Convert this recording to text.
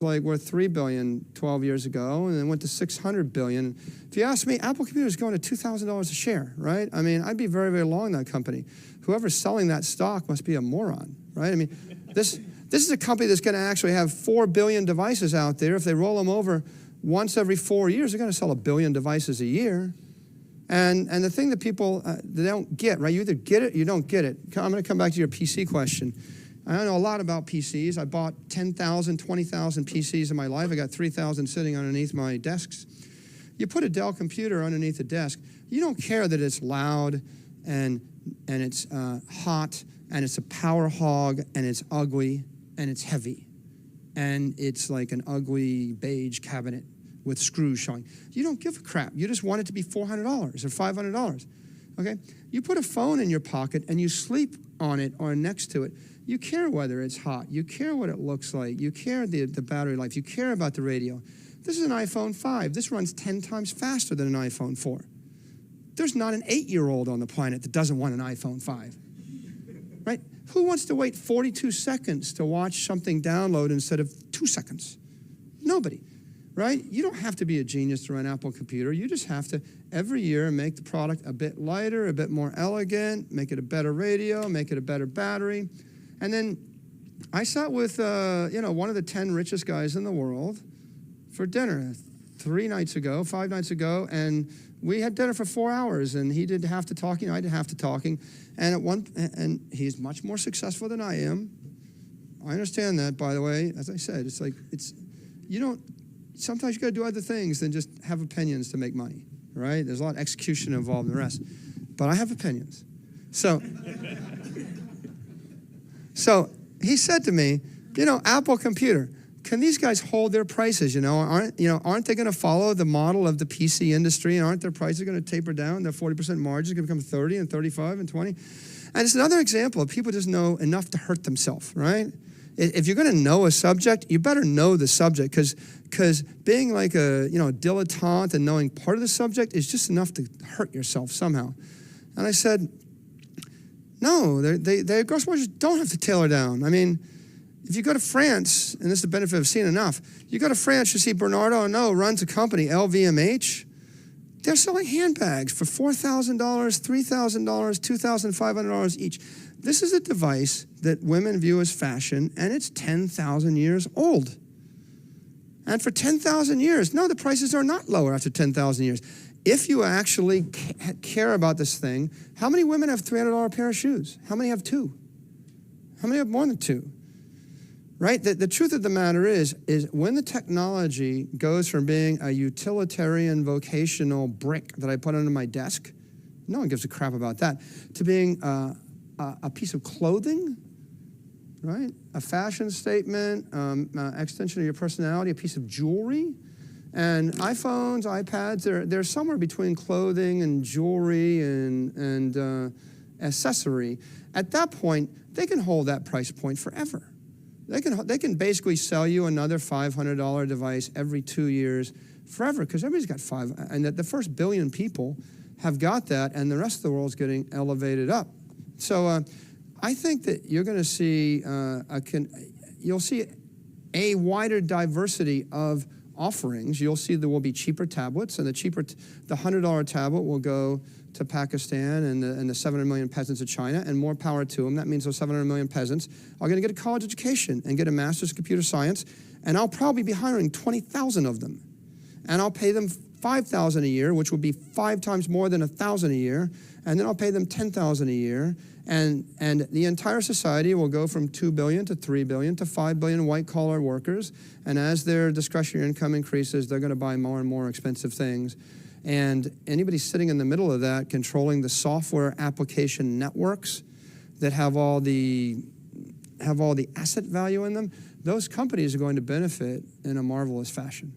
like worth $3 billion 12 years ago, and then went to $600 billion. If you ask me, Apple Computer is going to $2,000 a share, right? I mean, I'd be very, very long that company. Whoever's selling that stock must be a moron, right? I mean, this is a company that's going to actually have 4 billion devices out there. If they roll them over once every 4 years, they're going to sell 1 billion devices a year. And the thing that people they don't get, right? You either get it or you don't get it. I'm going to come back to your PC question. I know a lot about PCs. I bought 10,000, 20,000 PCs in my life. I got 3,000 sitting underneath my desks. You put a Dell computer underneath the desk, you don't care that it's loud and it's hot and it's a power hog and it's ugly and it's heavy and it's like an ugly beige cabinet with screws showing. You don't give a crap. You just want it to be $400 or $500, okay? You put a phone in your pocket and you sleep on it or next to it. You care whether it's hot. You care what it looks like. You care the battery life. You care about the radio. This is an iPhone 5. This runs 10 times faster than an iPhone 4. There's not an 8-year-old on the planet that doesn't want an iPhone 5, right? Who wants to wait 42 seconds to watch something download instead of 2 seconds? Nobody, right? You don't have to be a genius to run an Apple computer. You just have to, every year, make the product a bit lighter, a bit more elegant, make it a better radio, make it a better battery. And then I sat with, one of the 10 richest guys in the world for dinner 5 nights ago, and we had dinner for 4 hours, and he did half the talking, I did half the talking, and he's much more successful than I am. I understand that, by the way. As I said, sometimes you gotta do other things than just have opinions to make money, right? There's a lot of execution involved in the rest. But I have opinions. So he said to me, Apple Computer, can these guys hold their prices? Aren't they going to follow the model of the PC industry? And aren't their prices going to taper down? Their 40% margins going to become 30 and 35 and 20? And it's another example of people just know enough to hurt themselves, right? If you're going to know a subject, you better know the subject, because being like a dilettante and knowing part of the subject is just enough to hurt yourself somehow. And I said, no, their gross margins don't have to tailor down. I mean, if you go to France, and this is the benefit of seeing enough, you go to France, you see Bernardo Arnault runs a company, LVMH. They're selling handbags for $4,000, $3,000, $2,500 each. This is a device that women view as fashion, and it's 10,000 years old. And for 10,000 years, no, the prices are not lower after 10,000 years. If you actually care about this thing, how many women have $300 pair of shoes? How many have 2? How many have more than 2? Right? The truth of the matter is when the technology goes from being a utilitarian vocational brick that I put under my desk, no one gives a crap about that, to being a piece of clothing, right? A fashion statement, extension of your personality, a piece of jewelry. And iPhones, iPads, they're somewhere between clothing and jewelry and accessory. At that point, they can hold that price point forever. They can basically sell you another $500 device every 2 years forever, because everybody's got 5, and that the first billion people have got that, and the rest of the world's getting elevated up. So I think that you're going to see you'll see a wider diversity of offerings. You'll see there will be cheaper tablets, and the $100 tablet will go to Pakistan and the 700 million peasants of China, and more power to them. That means those 700 million peasants are going to get a college education and get a master's in computer science, and I'll probably be hiring 20,000 of them. And I'll pay them $5,000 a year, which would be 5 times more than $1,000 a year, and then I'll pay them $10,000 a year, and the entire society will go from 2 billion to 3 billion to 5 billion white-collar workers, and as their discretionary income increases, they're going to buy more and more expensive things. And anybody sitting in the middle of that, controlling the software application networks that have all the asset value in them, those companies are going to benefit in a marvelous fashion.